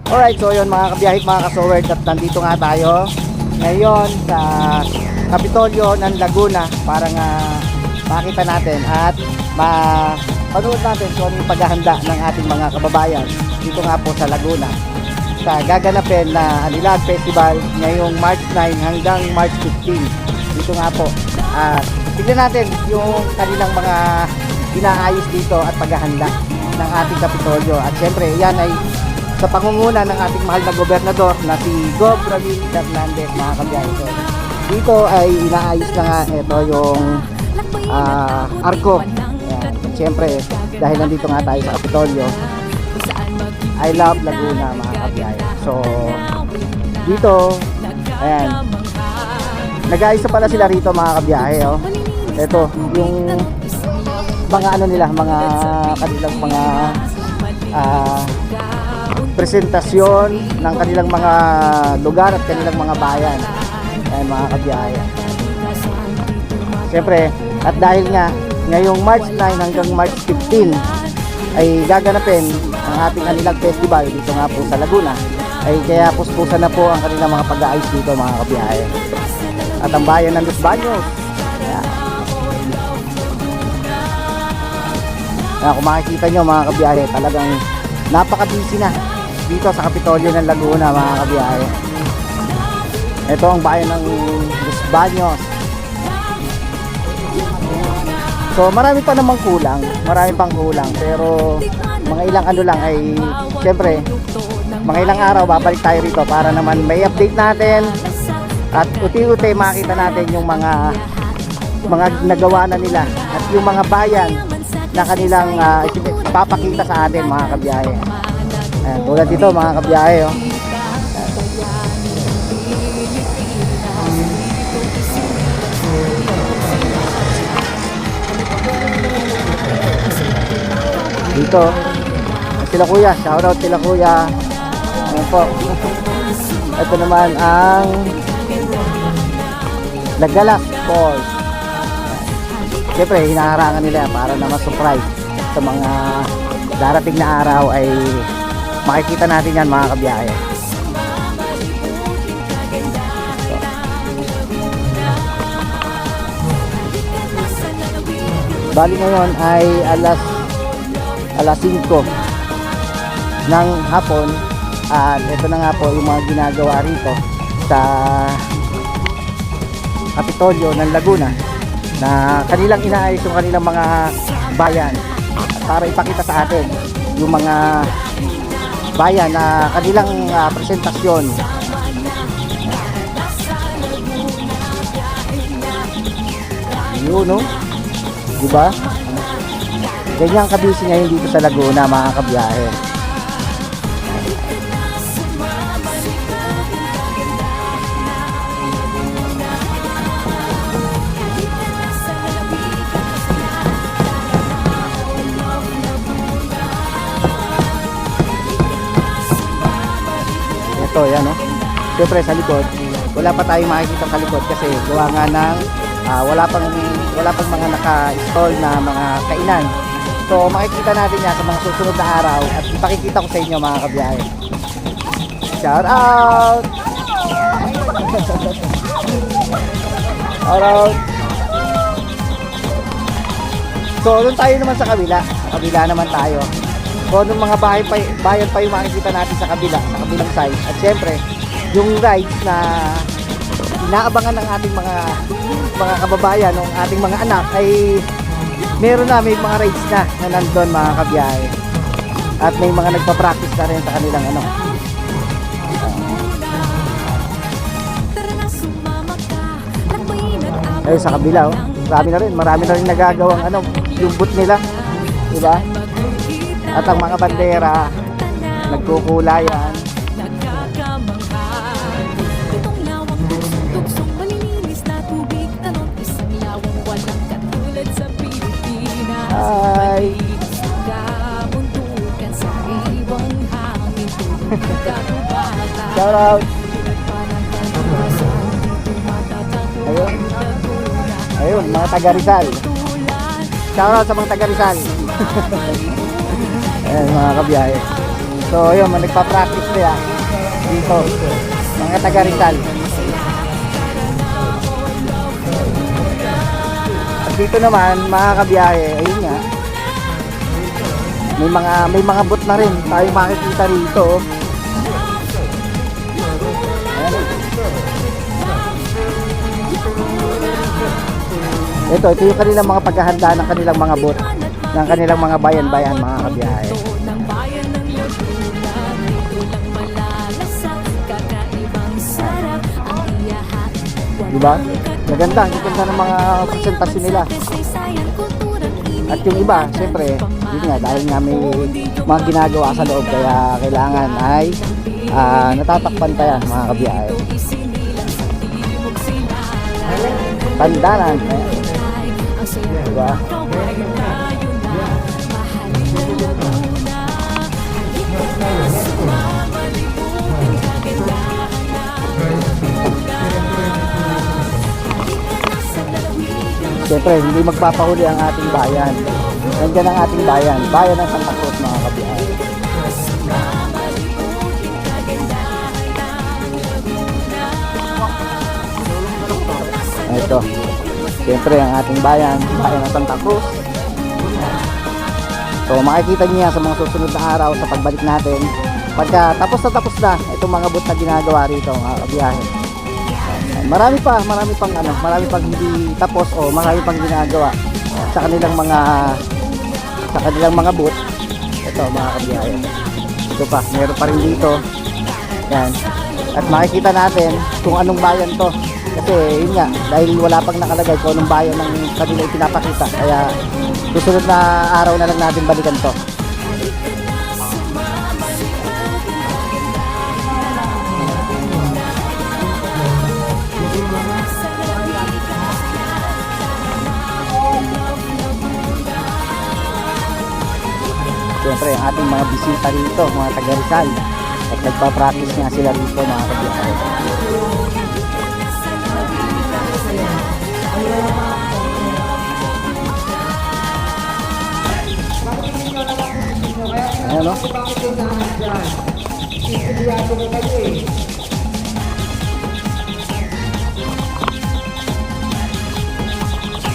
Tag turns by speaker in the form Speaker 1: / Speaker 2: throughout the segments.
Speaker 1: Alright, so yun mga kabiyahit, mga kasowerd, at nandito nga tayo ngayon sa Kapitolyo ng Laguna para nga makita natin at mapanood natin kung ano yung paghahanda ng ating mga kababayan dito nga po sa Laguna sa gaganapin na Anilag Festival ngayong March 9 hanggang March 15 dito nga po. Tignan natin yung kanilang mga inaayos dito at paghahanda ng ating Kapitolyo, at syempre yan ay sa pangunguna ng ating mahal na gobernador na si Gob Ramil Fernandez, mga kabiyahit. Dito ay inaayos na nga ito yung arko. Ayan. Siyempre dahil nandito nga tayo sa Kapitolyo, I love Laguna, mga kabiyahit. So dito, ayan, nag-aayos na pala sila rito, mga kabiyahe. Ito yung mga ano nila, mga kanilang mga presentasyon ng kanilang mga lugar at kanilang mga bayan. Ayan, mga kabiyahe. Siyempre, at dahil nga ngayong March 9 hanggang March 15 ay gaganapin ang ating Anilag Festival dito nga po sa Laguna, ay kaya puspusan na po ang kanilang mga pag-aayos dito, mga kabiyahe. At ang bayan ng Los Baños, kung makikita nyo, mga kabiyahe, talagang napaka-busy na dito sa Kapitolyo ng Laguna, mga kabiyahe. Ito ang bayan ng Los Baños. So marami pa namang kulang, marami pang kulang, pero mga ilang ano lang ay siyempre mga ilang araw babalik tayo rito para naman may update natin at uti-uti makita natin yung mga nagawa na nila at yung mga bayan na kanilang papakita sa atin, mga kabiyahe. Ayan, tulad dito, mga kabiyahe, dito sila kuya, shoutout sila kuya. Ayan po. Ito naman ang Lagalas Falls. Siyempre hinaharangan nila para na ma-surprise sa mga darating na araw ay makikita natin yan, mga kabiyahe. Bali ngayon ay alas 5 ng hapon, at ito na nga po yung mga ginagawa rito sa Kapitolyo ng Laguna na kanilang inaayos yung kanilang mga bayan para ipakita sa atin yung mga bayan na kanilang presentasyon. Yun, no? Diba? Ganyan kabisi ngayon dito sa Laguna, mga kabiyahe. Ito, yan, no? Siyempre sa likod, wala pa tayong makikita sa likod kasi gawa nga ng wala pang mga naka-install na mga kainan. So makikita natin yan sa mga susunod na araw at ipakikita ko sa inyo, mga kabiyahe. Shout out! Shout out! So doon tayo naman sa kabila. Sa kabila naman tayo. So nung mga bayan pa yung makikita natin sa kabilang side. At syempre, yung rides na inaabangan ng ating mga kababayan, ng ating mga anak, ay meron na, may mga rides na nandun, mga kabiyahe. At may mga nagpa-practice na rin sa kanilang ano. Ayun sa kabila, marami na rin nagagawang ano, yung boot nila, diba? At ang mga bandera nagkukulayan. Hi. Shout out. Ayun. Ayun, mga taga Rizal. Shout out sa mga taga Rizal. Ayan, mga kabiyahe. So yun, nagpa-practice na yan dito, mga taga Rizal. At dito naman mga kabiyahe, ayun nga, may mga bot na rin tayo makikita rito. Ayan. Ito yung kanilang mga paghahanda ng kanilang mga bot, ng kanilang mga bayan-bayan mga kabiyahe. Diba? Maganda ng mga presentasyon nila. At yung iba, siyempre, yun nga, dahil nga may mga ginagawa sa loob, kaya kailangan ay natatakpan tayo mga kabiyahe. Tandanan. Diba? Siyempre, hindi magpapahuli ang ating bayan. Nandiyan ang ating bayan, bayan ng Santa Cruz mga kabiyahe. Ito, siyempre ang ating bayan, bayan ng Santa Cruz. So makikita niyo yan sa mga susunod na araw sa pagbalik natin. Pagka tapos na itong mga bot na ginagawa rito mga kabiyahe. Marami pang hindi tapos o marami pang ginagawa sa kanilang mga boot. Ito mga kabiyahe. Ito pa, meron pa rin dito. Yan. At makikita natin kung anong bayan to. Kasi yun nga, dahil wala pang nakalagay kung anong bayan ng kanila ipinapakita. Kaya susunod na araw na lang natin balikan to. Siyempre, ang ating mga bisita rito, mga taga Rizal. At nagpa-practice nga sila rito, mga kabiyahe. Ayan o.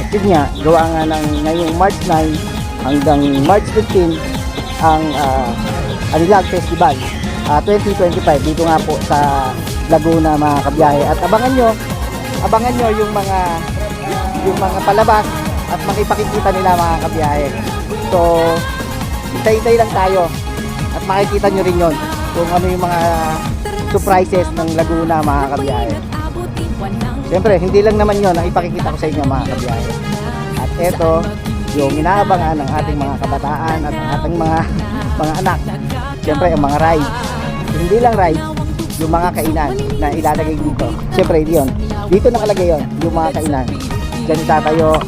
Speaker 1: At yun nga, gawa nga ng ngayong March 9 hanggang March 15 ang Anilag Festival 2025 dito nga po sa Laguna mga kabiyahe. At abangan nyo yung mga palabas at makipakikita nila mga kabiyahe. So hintay-hintay lang tayo at makikita nyo rin yon kung ano yung mga surprises ng Laguna mga kabiyahe. Siyempre hindi lang naman yon ang ipakikita ko sa inyo mga kabiyahe. At eto yung inaabangan ng ating mga kabataan at ang ating mga anak. Siyempre ang mga ride. Hindi lang ride, yung mga kainan na ilalagay dito. Siyempre yun. Dito nakalagay yon, yung mga kainan. Diyan itatayo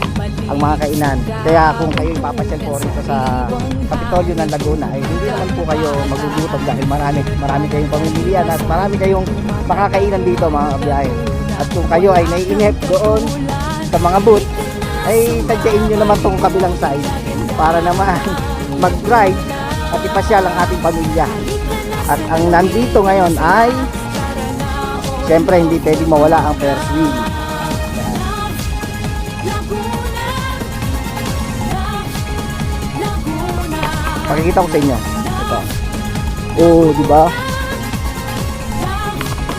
Speaker 1: ang mga kainan. Kaya kung kayo ipapasyal po rito sa Kapitolyo ng Laguna, ay hindi naman po kayo magugutom dahil marami kayong pamimilian at marami kayong makakainan dito mga kabiyahe. At kung kayo ay naiinip doon sa mga booth, ay tadyain nyo naman tong kabilang side para naman mag-drive at ipasyal ang ating pamilya. At ang nandito ngayon ay siyempre hindi pwedeng mawala ang Ferris wheel. Pakikita ko sa inyo ito. Oh, di ba?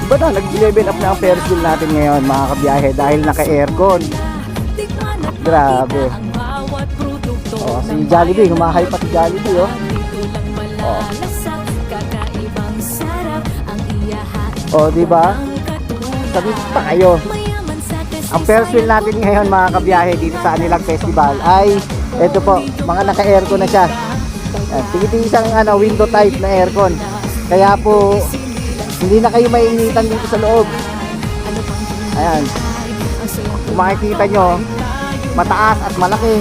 Speaker 1: Diba na, nag-level up na ang Ferris wheel natin ngayon mga kabiyahe dahil naka-aircon. Grabe. Oh, si Jollibee, humahay pa si Jollibee, oh. Oh. Oh, di ba? Sabi pa kayo. Ang Ferris wheel natin ngayon mga kabiyahe dito sa Anilag Festival ay ito po, mga naka-aircon na siya. Tingin-isang window type na aircon. Kaya po hindi na kayo maiinitan dito sa loob. Ayan. Kung makikita nyo, mataas at malaki.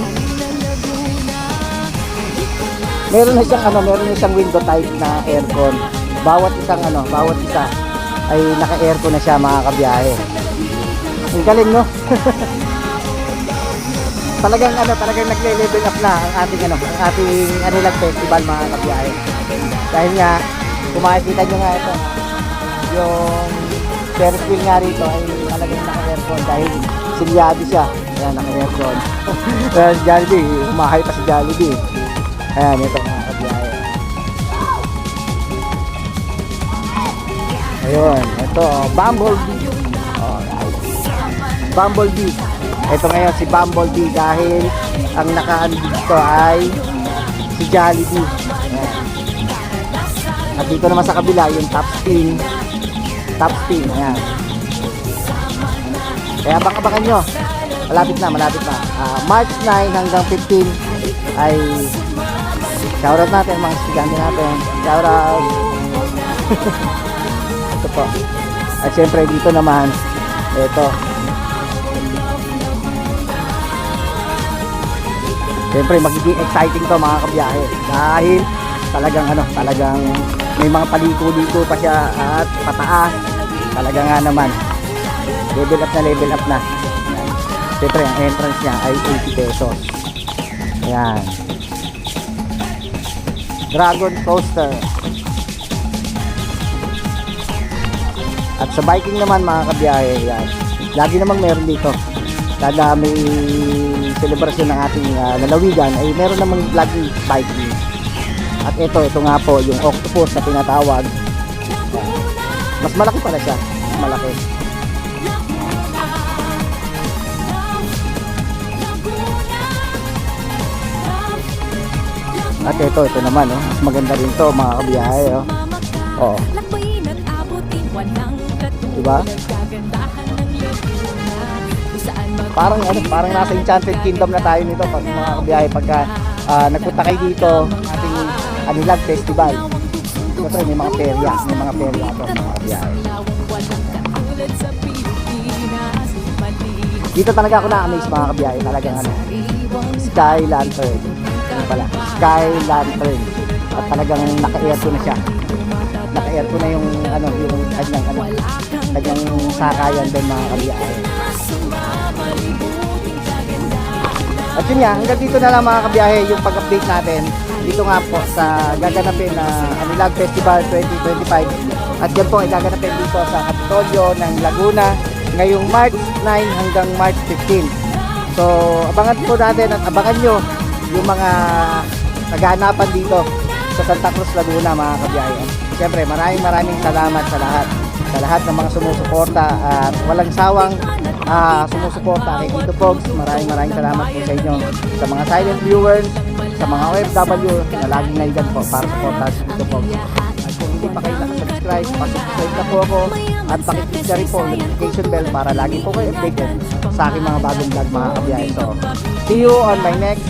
Speaker 1: Meron na siyang window type na aircon. Bawat isa ay naka-aircon na siya mga kabiyahe. Ang galing, no? talagang nagle-level up na ang ating Anilag Festival mga kabiyahe. Dahil nga Kung makikita nyo nga ito, yung Ferris wheel nga rito ay talagang naka-aircon dahil silyado siya. Ayan, naka-aircon. Ayan, si Jollibee, umahay pa si Jollibee. Ayan, ito mga kabiyahe. Ayun, ito, Bumblebee. Oh, Bumblebee. Ito ngayon si Bumblebee dahil ang nakaano dito ay si Jollibee. Ayan. At dito naman sa kabila yung top spin. Top spin, ayan. Kaya abangan nyo. Malapit na. March 9 hanggang 15 ay shoutout natin mga estudyante natin. Shoutout. Ito po. At syempre dito naman, ito. Syempre magiging exciting to mga kabiyahe. Dahil talagang may mga paliko-liko pa siya at pataas. Talaga nga naman. Level up na. Siyempre, ang entrance niya ay 80 pesos. Ayan. Dragon Coaster. At sa biking naman mga kabiyahe, yan. Lagi namang meron dito. Kada may celebration ng ating lalawigan, ay meron namang lagi biking. At ito nga po, yung octopus na tinatawag. Mas malaki pala siya. Mas malaki. At ito naman, oh. Mas maganda rin to mga kabiyahe, oh. Oo. Diba? Parang nasa Enchanted Kingdom na tayo nito pag mga kabiyahe pagka nagpunta kayo dito ating Anilag Festival. Siyempre may mga perya ito mga kabiyahe. Dito talaga ako na-amaze mga kabiyahe, talagang Sky Lantern. Sky Lantern. At talagang naka-aircon na siya. Naka-aircon na yung kanyang sakayan din mga kabiyahe. At yun nga, hanggang dito na lang mga kabiyahe yung pag-update natin dito nga po sa gaganapin na Anilag Festival 2025. At yan po ay gaganapin dito sa Kapitolyo ng Laguna ngayong March 9 hanggang March 15. So abangan po natin at abangan nyo yung mga nagahanapan dito sa Santa Cruz, Laguna mga kabiyahe. Siyempre maraming salamat sa lahat ng mga sumusuporta at walang sawang sumusuporta kay Tito Pogs. Maraming salamat po sa inyo, sa mga silent viewers, sa mga OFW na laging nandyan po para suportahan si Tito Pogs. At kung hindi pa kayo nakasubscribe, pasubscribe na po ako at pakiclick na rin po ang notification bell para lagi po kayo updated sa aking mga bagong vlog mga kabiyahe. So see you on my next